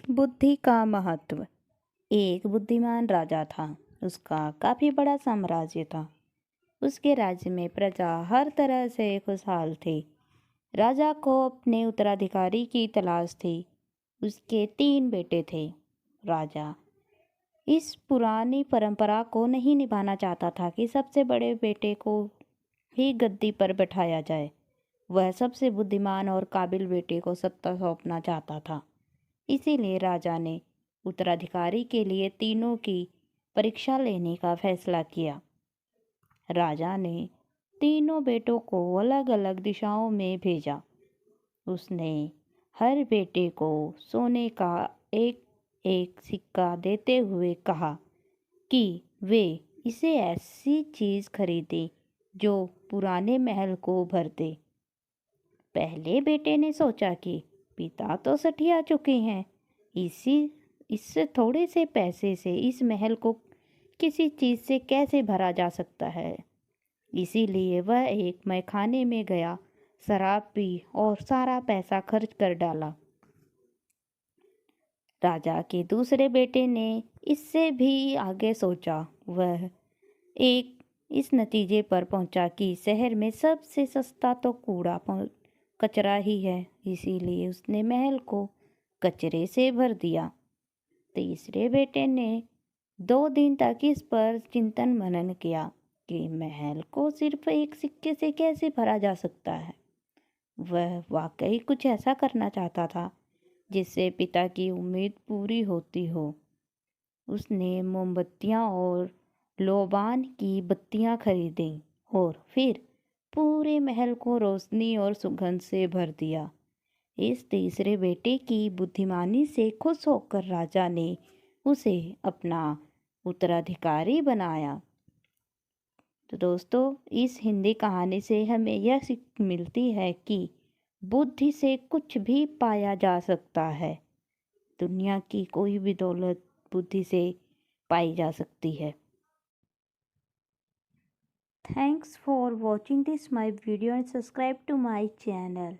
बुद्धि का महत्व। एक बुद्धिमान राजा था। उसका काफ़ी बड़ा साम्राज्य था। उसके राज्य में प्रजा हर तरह से खुशहाल थी। राजा को अपने उत्तराधिकारी की तलाश थी। उसके 3 बेटे थे। राजा इस पुरानी परंपरा को नहीं निभाना चाहता था कि सबसे बड़े बेटे को ही गद्दी पर बैठाया जाए। वह सबसे बुद्धिमान और काबिल बेटे को सत्ता सौंपना चाहता था। इसीलिए राजा ने उत्तराधिकारी के लिए तीनों की परीक्षा लेने का फैसला किया। राजा ने तीनों बेटों को अलग अलग दिशाओं में भेजा। उसने हर बेटे को सोने का एक एक सिक्का देते हुए कहा कि वे इसे ऐसी चीज़ खरीदे जो पुराने महल को भर दे। पहले बेटे ने सोचा कि पिता तो सठिया चुके हैं, इससे थोड़े से पैसे से इस महल को किसी चीज़ से कैसे भरा जा सकता है। इसीलिए वह एक मैखाने में गया, शराब पी और सारा पैसा खर्च कर डाला। राजा के दूसरे बेटे ने इससे भी आगे सोचा। वह एक इस नतीजे पर पहुंचा कि शहर में सबसे सस्ता तो कचरा ही है। इसीलिए उसने महल को कचरे से भर दिया। तीसरे बेटे ने 2 दिन तक इस पर चिंतन मनन किया कि महल को सिर्फ एक सिक्के से कैसे भरा जा सकता है। वह वाकई कुछ ऐसा करना चाहता था जिससे पिता की उम्मीद पूरी होती हो। उसने मोमबत्तियां और लोबान की बत्तियां खरीदी और फिर पूरे महल को रोशनी और सुगंध से भर दिया। इस तीसरे बेटे की बुद्धिमानी से खुश होकर राजा ने उसे अपना उत्तराधिकारी बनाया। तो दोस्तों, इस हिंदी कहानी से हमें यह सीख मिलती है कि बुद्धि से कुछ भी पाया जा सकता है। दुनिया की कोई भी दौलत बुद्धि से पाई जा सकती है। Thanks for watching this my video and subscribe to my channel.